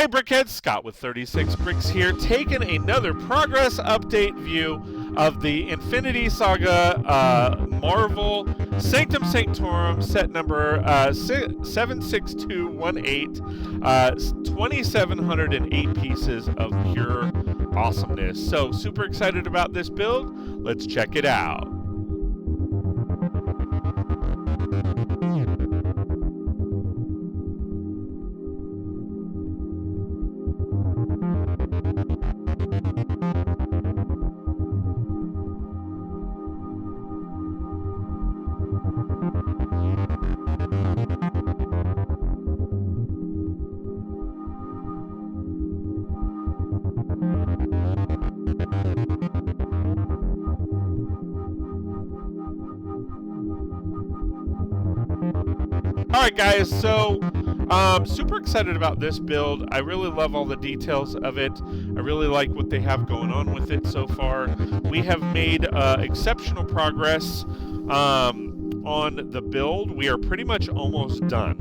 Hey Brickheads, Scott with 36 Bricks here, taking another progress update view of the Infinity Saga Marvel Sanctum Sanctorum set number 76218, 2,708 pieces of pure awesomeness. So super excited about this build. Let's check it out. Alright guys, so super excited about this build. I really love all the details of it. I really like what they have going on with it so far. We have made exceptional progress on the build. We are pretty much almost done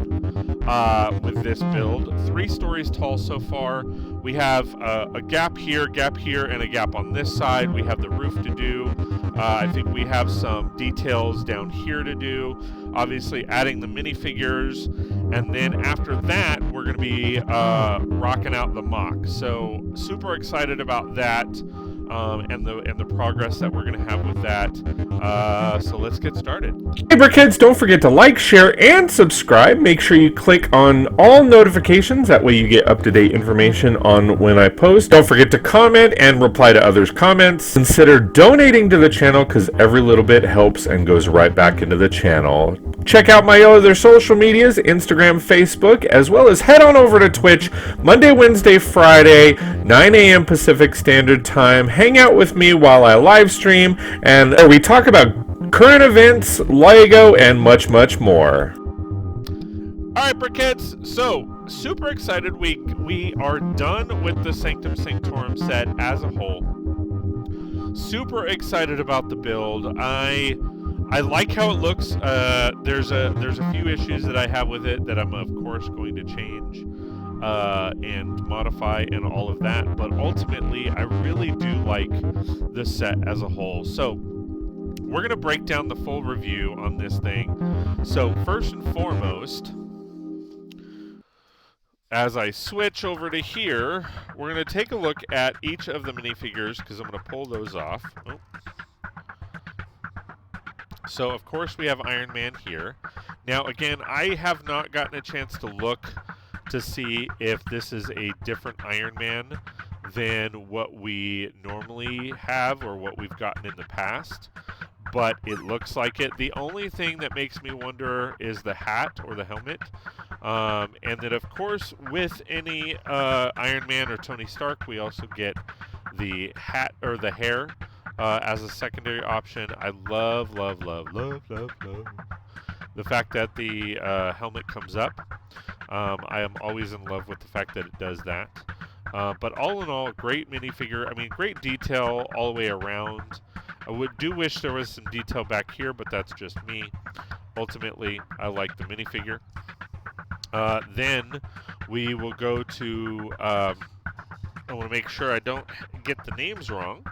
with this build. 3 stories tall so far. We have a gap here, and a gap on this side. We have the roof to do. I think we have some details down here to do. Obviously adding the minifigures, and then after that we're going to be rocking out the mock. So super excited about that, and the progress that we're going to have with that. So let's get started. Hey Brickheads, don't forget to like, share, and subscribe. Make sure you click on all notifications. That way you get up-to-date information on when I post. Don't forget to comment and reply to others' comments. Consider donating to the channel because every little bit helps and goes right back into the channel. Check out my other social medias, Instagram, Facebook, as well as head on over to Twitch Monday, Wednesday, Friday, 9 a.m. Pacific Standard Time. Hang out with me while I live stream, and we talk about current events, LEGO, and much, much more. Alright Brickheads, so super excited. We are done with the Sanctum Sanctorum set as a whole. Super excited about the build. I like how it looks. There's a few issues that I have with it that I'm of course going to change and modify and all of that, but ultimately I really do like the set as a whole. So we're going to break down the full review on this thing. So first and foremost, as I switch over to here, we're going to take a look at each of the minifigures because I'm going to pull those off. Oh. So of course we have Iron Man here. Now again, I have not gotten a chance to look to see if this is a different Iron Man than what we normally have or what we've gotten in the past, but it looks like it. The only thing that makes me wonder is the hat or the helmet, and then of course with any Iron Man or Tony Stark we also get the hat or the hair as a secondary option. I love the fact that the helmet comes up. I am always in love with the fact that it does that. But all in all, great minifigure. I mean, great detail all the way around. I do wish there was some detail back here, but that's just me. Ultimately, I like the minifigure. Then we will go to, I want to make sure I don't get the names wrong.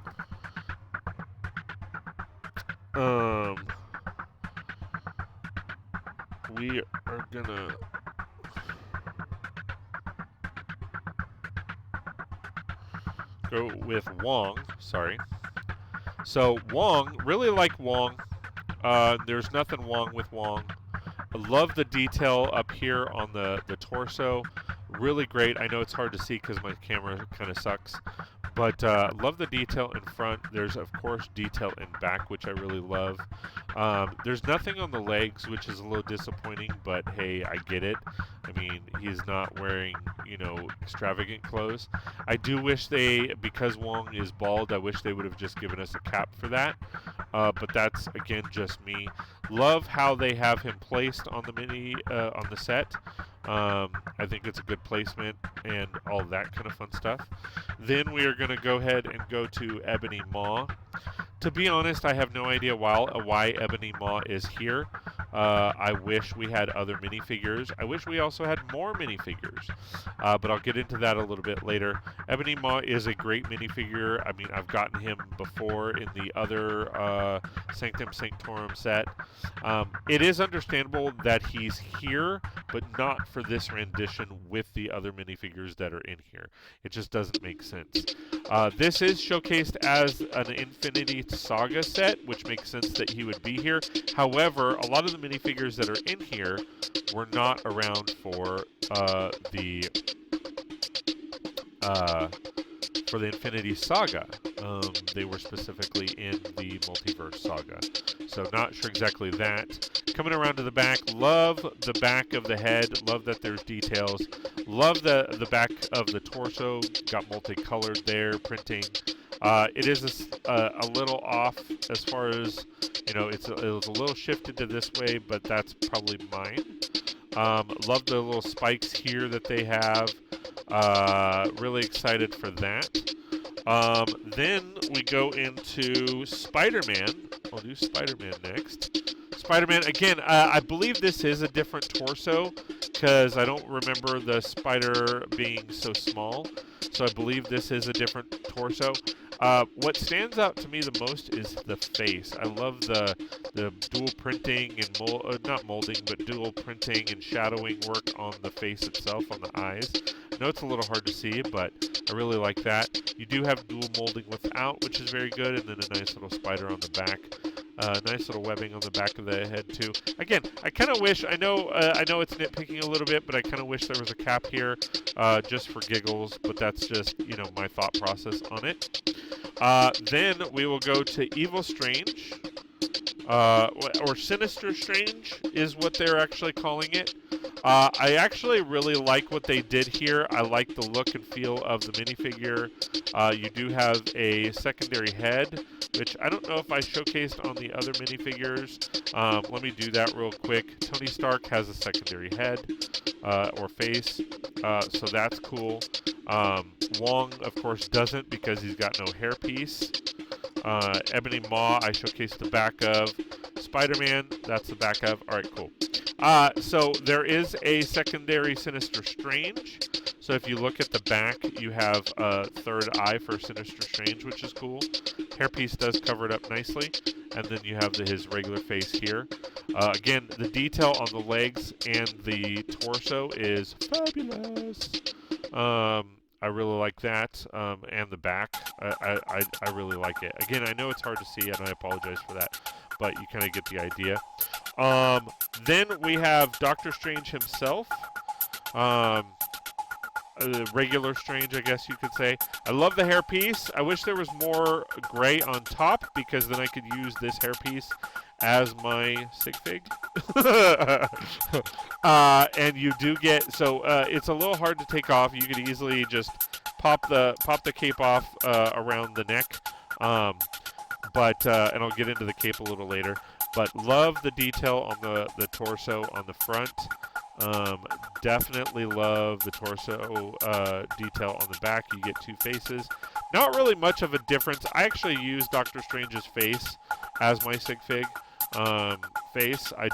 We are gonna go with Wong, sorry. So Wong, really like Wong. There's nothing wrong with Wong. I love the detail up here on the torso. Really great. I know it's hard to see because my camera kind of sucks. But love the detail in front. There's, of course, detail in back, which I really love. There's nothing on the legs, which is a little disappointing, but hey, I get it. I mean, he's not wearing, you know, extravagant clothes. I do wish because Wong is bald, I wish they would have just given us a cap for that. But that's, again, just me. Love how they have him placed on the on the set. I think it's a good placement and all that kind of fun stuff. Then we are going to go ahead and go to Ebony Maw. To be honest, I have no idea why Ebony Maw is here. I wish we had other minifigures. I wish we also had more minifigures, but I'll get into that a little bit later. Ebony Maw is a great minifigure. I mean, I've gotten him before in the other Sanctum Sanctorum set. It is understandable that he's here, but not for this rendition with the other minifigures that are in here. It just doesn't make sense. This is showcased as an Infinity Saga set, which makes sense that he would be here. However, a lot of the minifigures that are in here were not around for the Infinity Saga. They were specifically in the Multiverse Saga. So not sure exactly that. Coming around to the back, love the back of the head. Love that there's details. Love the back of the torso. Got multicolored there, printing. It is a little off as far as, you know, it was a little shifted to this way, but that's probably mine. Love the little spikes here that they have. Really excited for that. Then we go into Spider-Man. I'll do Spider-Man next. Spider-Man, again, I believe this is a different torso because I don't remember the spider being so small. So I believe this is a different torso. What stands out to me the most is the face. I love the dual printing and not molding, but dual printing and shadowing work on the face itself, on the eyes. I know it's a little hard to see, but I really like that. You do have dual molding without, which is very good, and then a nice little spider on the back. Nice little webbing on the back of the head too. Again, I kind of wish, I know it's nitpicking a little bit, but I kind of wish there was a cap here, just for giggles, but that's just, you know, my thought process on it. Then we will go to Evil Strange, or Sinister Strange is what they're actually calling it. I actually really like what they did here. I like the look and feel of the minifigure. You do have a secondary head, which I don't know if I showcased on the other minifigures. Let me do that real quick. Tony Stark has a secondary head, or face, so that's cool. Wong, of course, doesn't because he's got no hairpiece. Ebony Maw, I showcased the back of. Spider-Man, that's the back of. Alright, cool. So there is a secondary Sinister Strange. So if you look at the back, you have a third eye for Sinister Strange, which is cool. Hairpiece does cover it up nicely. And then you have his regular face here. Again, the detail on the legs and the torso is fabulous. I really like that, and the back. I really like it. Again, I know it's hard to see, and I apologize for that, but you kind of get the idea. Then we have Doctor Strange himself. Regular Strange, I guess you could say. I love the hairpiece. I wish there was more gray on top, because then I could use this hairpiece as my sig fig. And you do get, so it's a little hard to take off. You could easily just pop the cape off around the neck. But and I'll get into the cape a little later. But love the detail on the torso on the front. Definitely love the torso detail on the back. You get two faces. Not really much of a difference. I actually use Doctor Strange's face as my sig fig face. I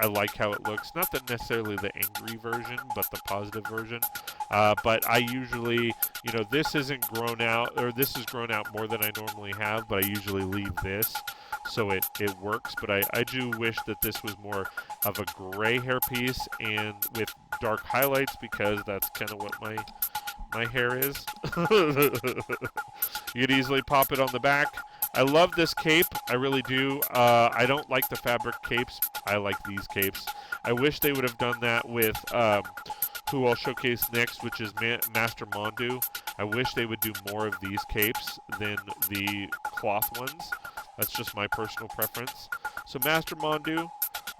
like how it looks. Not that necessarily the angry version, but the positive version. But I usually, you know, this isn't grown out, or this is grown out more than I normally have, but I usually leave this. So it works, but I do wish that this was more of a gray hairpiece and with dark highlights, because that's kind of what my hair is. You could easily pop it on the back. I love this cape. I really do. I don't like the fabric capes. I like these capes. I wish they would have done that with who I'll showcase next, which is Master Mondu. I wish they would do more of these capes than the cloth ones. That's just my personal preference. So Master Mondu,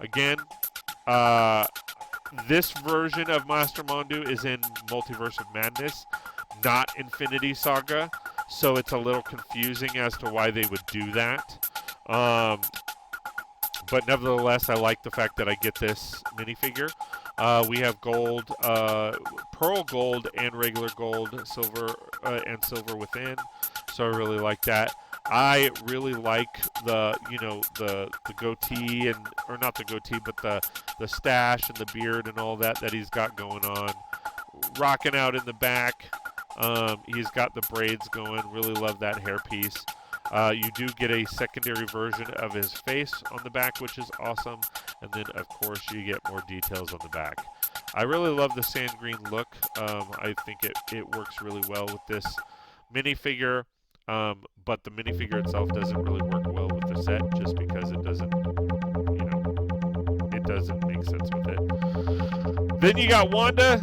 again, this version of Master Mondu is in Multiverse of Madness, not Infinity Saga, so it's a little confusing as to why they would do that. But nevertheless, I like the fact that I get this minifigure. We have gold, pearl gold and regular gold, silver, and silver within. So I really like that. I really like the, the goatee or not the goatee, but the stash and the beard and all that he's got going on. Rocking out in the back. He's got the braids going. Really love that hairpiece. You do get a secondary version of his face on the back, which is awesome. And then, of course, you get more details on the back. I really love the sand green look. I think it works really well with this minifigure. But the minifigure itself doesn't really work well with the set just because it doesn't, it doesn't make sense with it. Then you got Wanda.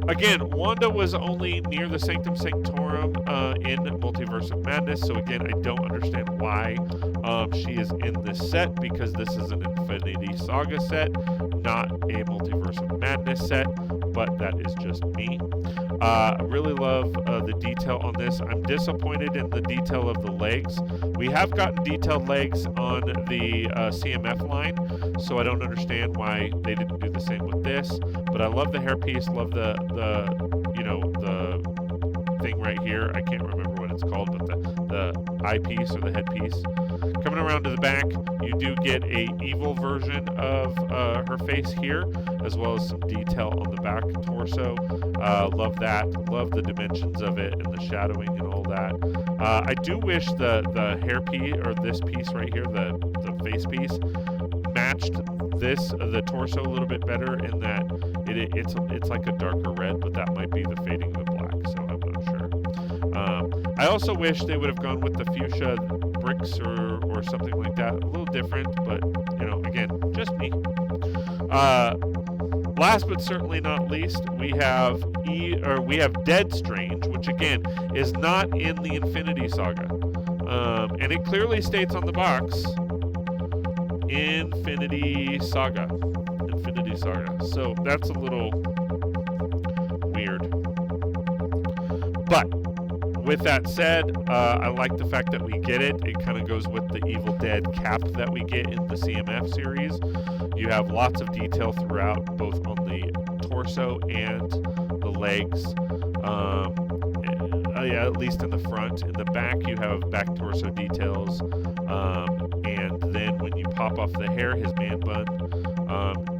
Again, Wanda was only near the Sanctum Sanctorum in Multiverse of Madness, so again, I don't understand why she is in this set, because this is an Infinity Saga set, not a Multiverse of Madness set, but that is just me. I really love the detail on this. I'm disappointed in the detail of the legs. We have gotten detailed legs on the CMF line, so I don't understand why they didn't do the same with this. But I love the hairpiece, love the thing right here. I can't remember what it's called, but the eyepiece or the headpiece. Coming around to the back, you do get a evil version of her face here, as well as some detail on the back torso. Love that. Love the dimensions of it and the shadowing and all that. I do wish the hairpiece, or this piece right here, the face piece, matched the torso a little bit better, in that it's like a darker red, but that might be the fading of the black, so I'm not sure. I also wish they would have gone with the fuchsia Brix or something like that. A little different, but again, just me. Last but certainly not least, we have Dead Strange, which again is not in the Infinity Saga, and it clearly states on the box Infinity Saga. So that's a little weird. But with that said, I like the fact that we get it. It kind of goes with the Evil Dead cap that we get in the CMF series. You have lots of detail throughout, both on the torso and the legs. Yeah, at least in the front. In the back, you have back torso details. And then when you pop off the hair, his man bun,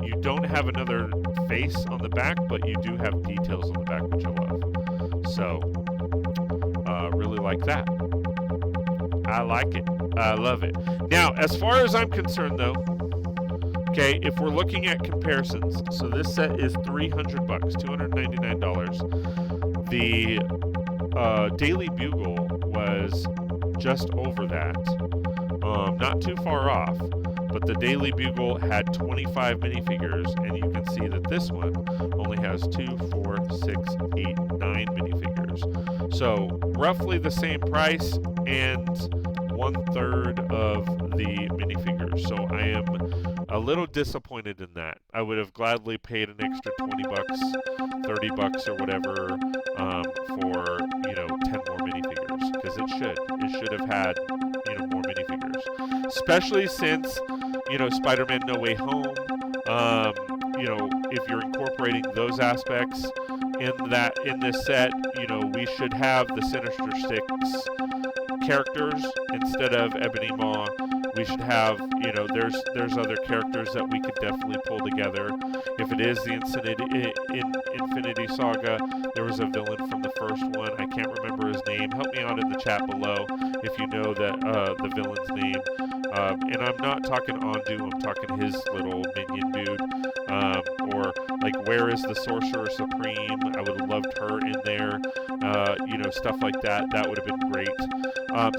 you don't have another face on the back, but you do have details on the back, which I love. So, really like that. I like it. I love it. Now, as far as I'm concerned, though, okay, if we're looking at comparisons, so this set is $300, $299. The Daily Bugle was just over that, not too far off, but the Daily Bugle had 25 minifigures, and you can see that this one only has 2, 4, 6, 8, 9 minifigures. So roughly the same price and 1/3 of the minifigures. So I am a little disappointed in that. I would have gladly paid an extra $20, $30 or whatever for 10 more minifigures, because it should have had more minifigures, especially since Spider-Man No Way Home. If you're incorporating those aspects in this set, we should have the Sinister Six characters instead of Ebony Maw. We should have, there's other characters that we could definitely pull together. If it is the Infinity Saga, there was a villain from the first one. I can't remember his name. Help me out in the chat below if you know the villain's name. And I'm not talking Ondu, I'm talking his little minion dude. Or like, where is the Sorcerer Supreme? I would have loved her in there. Stuff like that. That would have been great.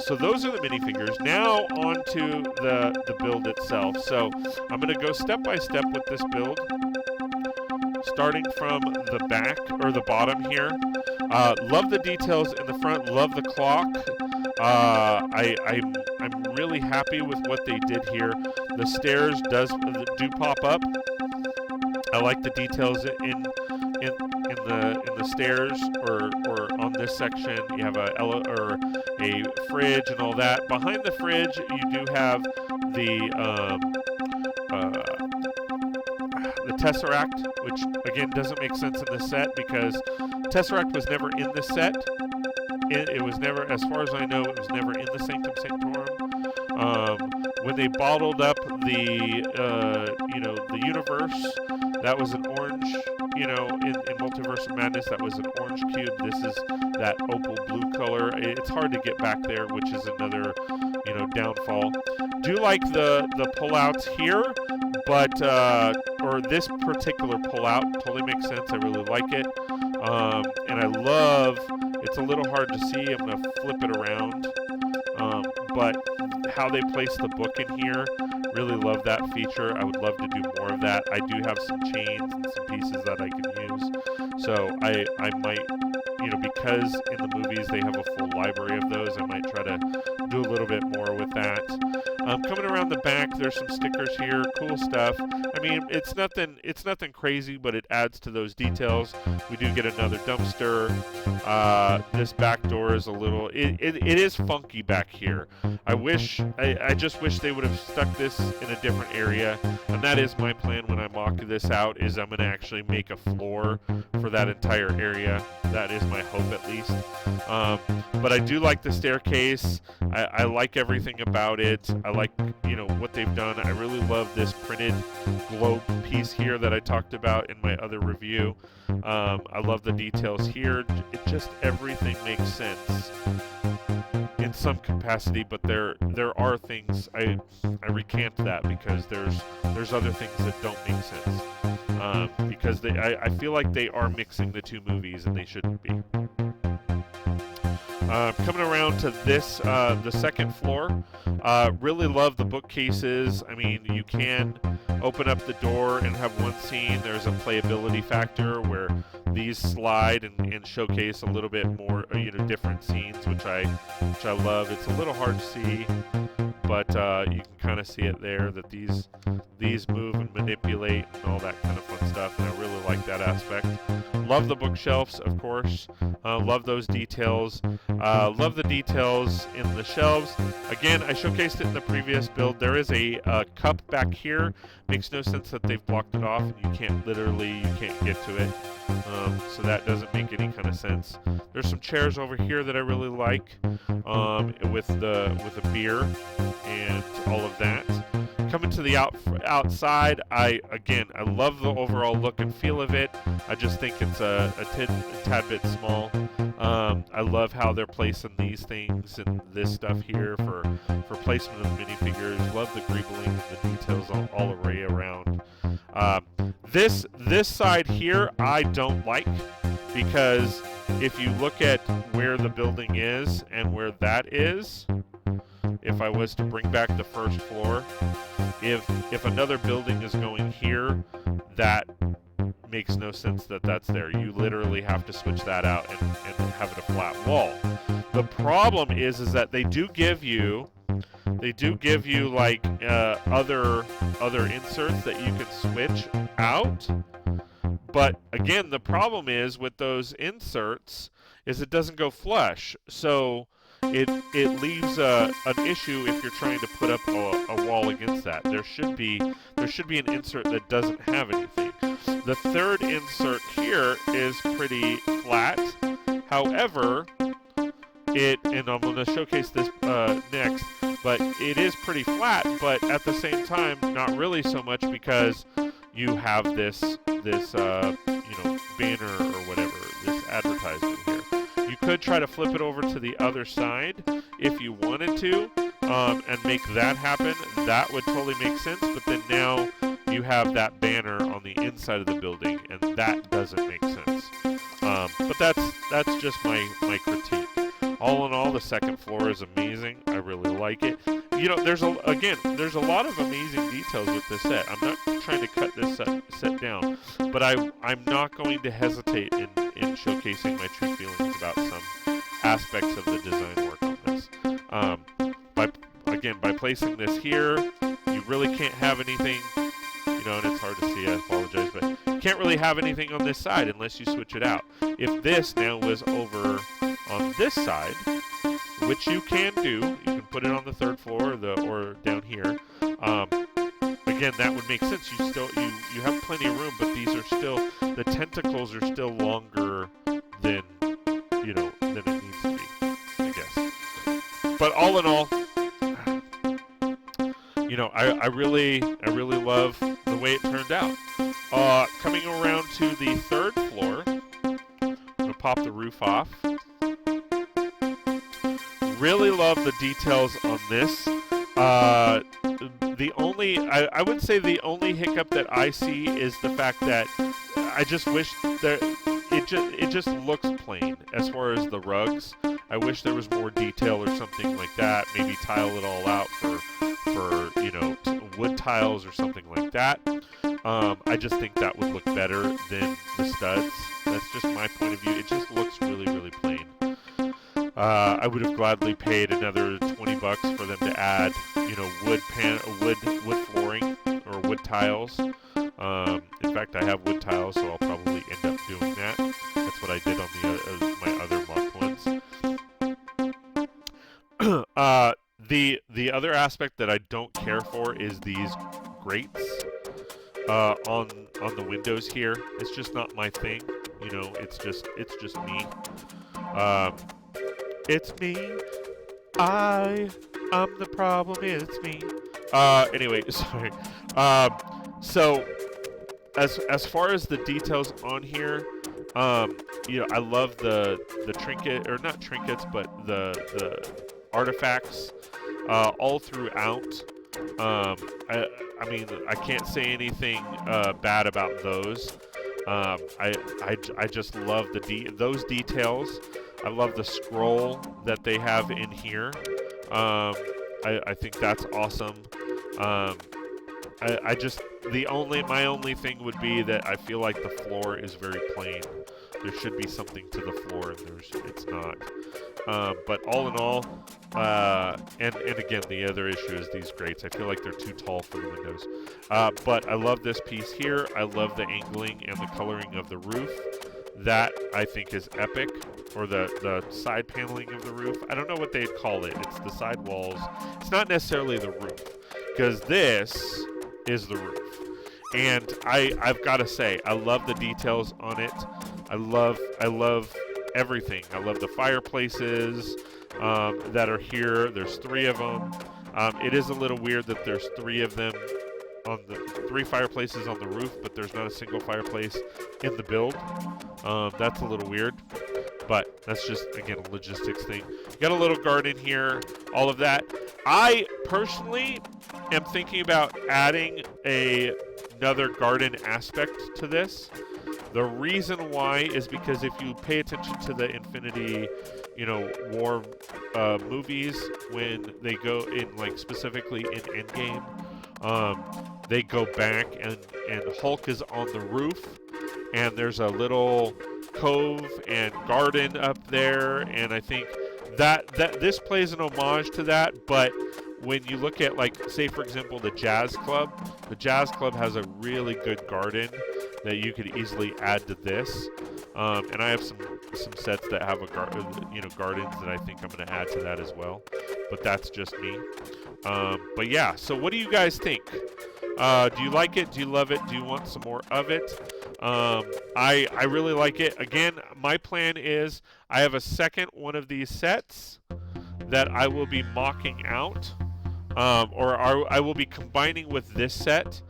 So those are the minifigures. Now on to the build itself. So I'm going to go step by step with this build, starting from the back or the bottom here. Love the details in the front. Love the clock. I'm really happy with what they did here. The stairs do pop up. I like the details in the stairs or on this section. You have a fridge and all that. Behind the fridge, you do have the Tesseract, which again doesn't make sense in this set because Tesseract was never in this set. it was never, as far as I know, it was never in the Sanctum Sanctorum. When they bottled up the the universe, that was an orange. In Multiverse of Madness, that was an orange cube. This is that opal blue color. It's hard to get back there, which is another downfall. Do like the pullouts here, but or this particular pullout totally makes sense. I really like it, and I love. It's a little hard to see. I'm gonna flip it around, but how they place the book in here, really love that feature. I would love to do more of that. I do have some chains and some pieces that I can use, so I might, because in the movies they have a full library of those, I might try to do a little bit more with that. Coming around the back, there's some stickers here, cool stuff. I mean, it's nothing crazy, but it adds to those details. We do get another dumpster. This back door is a little, it is funky back here. I just wish they would have stuck this in a different area, and that is my plan when I mock this out, is I'm going to actually make a floor for that entire area. That is my hope, at least. But I do like the staircase. I like everything about it. I like, what they've done. I really love this printed globe piece here that I talked about in my other review. I love the details here. Everything makes sense in some capacity, but there are things I recant that, because there's other things that don't make sense, because I feel like they are mixing the two movies and they shouldn't be. Coming around to this, the second floor, really love the bookcases. I mean, you can open up the door and have one scene. There's a playability factor where these slide and showcase a little bit more, different scenes, which I love. It's a little hard to see, but you can kind of see it there, that these move and manipulate and all that kind of fun stuff, and I really like that aspect. Love the bookshelves, of course. Love those details. Love the details in the shelves. Again, I showcased it in the previous build. There is a cup back here. Makes no sense that they've blocked it off and you can't get to it. So that doesn't make any kind of sense. There's some chairs over here that I really like, with a beer and all of that. Coming to the outside, I love the overall look and feel of it. I just think it's a tad bit small. I love how they're placing these things and this stuff here for placement of minifigures. Love the greebling and the details all array around. This side here I don't like, because if you look at where the building is and where that is, if I was to bring back the first floor, if another building is going here, that makes no sense that that's there. You literally have to switch that out and have it a flat wall. The problem is that they do give you like other inserts that you can switch out. But again, the problem is with those inserts is it doesn't go flush. So it leaves an issue if you're trying to put up a wall against that. There should be an insert that doesn't have anything. The third insert here is pretty flat. However, and I'm going to showcase this next, but it is pretty flat, but at the same time, not really so much, because you have this banner or whatever, this advertisement here. You could try to flip it over to the other side if you wanted to, and make that happen. That would totally make sense, but then now you have that banner on the inside of the building, and that doesn't make sense. But that's just my critique. All in all, the second floor is amazing. I really like it. There's a lot of amazing details with this set. I'm not trying to cut this set down, but I'm not going to hesitate in showcasing my true feelings about some aspects of the design work on this. By placing this here, you really can't have anything, and it's hard to see, I apologize, but you can't really have anything on this side unless you switch it out. If this now was over on this side, which you can do, you can put it on the third floor or down here. Again, that would make sense. You have plenty of room, but these are still, the tentacles are still longer than it needs to be. all in all, you know, I really love the way it turned out. Coming around to the third floor, I'm gonna pop the roof off. Really love the details on this. I would say the only hiccup that I see is the fact that I just wish that it just looks plain as far as the rugs. I wish there was more detail or something like that. Maybe tile it all out for you know, wood tiles or something like that. I just think that would look better than the studs. That's just my point of view. It just looks really plain. I would have gladly paid another $20 for them to add, you know, wood flooring or wood tiles. In fact, I have wood tiles, so I'll probably end up doing that. That's what I did on my other mocked ones. The other aspect that I don't care for is these grates on the windows here. It's just not my thing. You know, it's just me. It's me. I'm the problem. It's me. Anyway, sorry. So as far as the details on here, you know, I love the trinket, or not trinkets, but the artifacts all throughout. I mean, I can't say anything bad about those. I just love those details. I love the scroll that they have in here. I think that's awesome. I just my only thing would be that I feel like the floor is very plain. There should be something to the floor, and it's not. But all in all, and again, the other issue is these grates. I feel like they're too tall for the windows. But I love this piece here. I love the angling and the coloring of the roof. That, I think, is epic. Or the side paneling of the roof. I don't know what they'd call it. It's the side walls. It's not necessarily the roof, because this is the roof. And I've got to say, I love the details on it. I love everything. I love the fireplaces that are here. There's 3 of them. It is a little weird that there's 3 of them on the 3 fireplaces on the roof, but there's not a single fireplace in the build. That's a little weird. But that's just, again, a logistics thing. You got a little garden here, all of that. I personally am thinking about adding another garden aspect to this. The reason why is because if you pay attention to the Infinity, you know, War movies, when they go in, like, specifically in Endgame, they go back and Hulk is on the roof, and there's a little cove and garden up there, and I think that this plays an homage to that. But when you look at, like, say for example, the Jazz Club has a really good garden that you could easily add to this, and I have some sets that have gardens that I think I'm going to add to that as well, but that's just me. But yeah, so what do you guys think? Do you like it? Do you love it? Do you want some more of it? I really like it. Again, my plan is I have a second one of these sets that I will be mocking out, or I will be combining with this set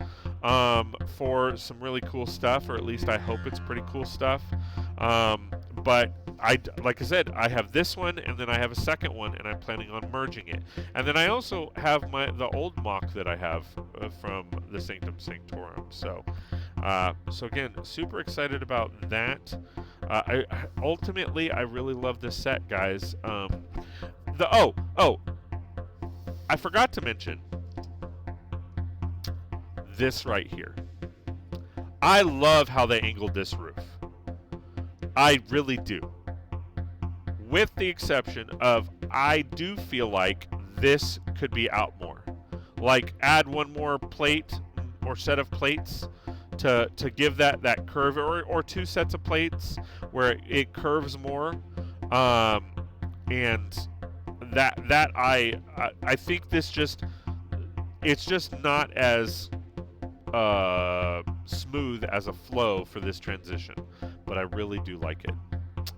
for some really cool stuff, or at least I hope it's pretty cool stuff. But like I said, I have this one, and then I have a second one, and I'm planning on merging it. And then I also have the old mock that I have from the Sanctorum. So again, super excited about that. Ultimately, I really love this set, guys. I forgot to mention this right here. I love how they angled this roof. I really do. With the exception of, I do feel like this could be out more. Like, add one more plate or set of plates to give that curve, or 2 sets of plates where it curves more. And that I think it's just not as smooth as a flow for this transition, but I really do like it.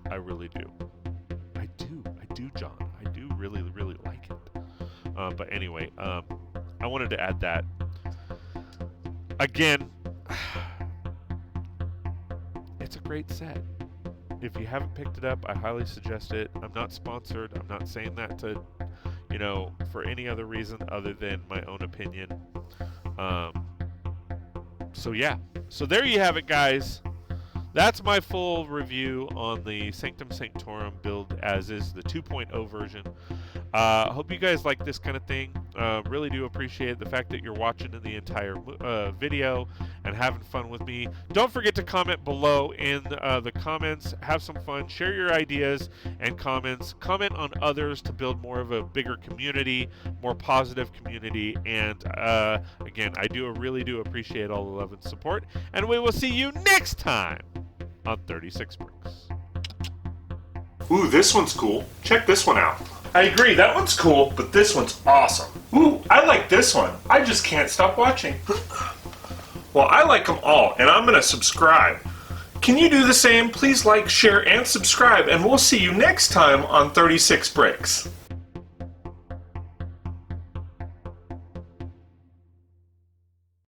I really do. I do, John. I do really like it. But anyway, I wanted to add that. Again, it's a great set. If you haven't picked it up, I highly suggest it. I'm not sponsored. I'm not saying that to, for any other reason other than my own opinion. So yeah. So there you have it, guys. That's my full review on the Sanctum Sanctorum build as is, the 2.0 version. Hope you guys like this kind of thing. Really do appreciate the fact that you're watching the entire video and having fun with me. Don't forget to comment below in the comments. Have some fun. Share your ideas and comments. Comment on others to build more of a bigger community, more positive community. And again, I really do appreciate all the love and support. And we will see you next time on 36 Bricks. Ooh, this one's cool. Check this one out. I agree, that one's cool, but this one's awesome. Ooh, I like this one. I just can't stop watching. Well, I like them all, and I'm gonna subscribe. Can you do the same? Please like, share, and subscribe, and we'll see you next time on 36 Bricks.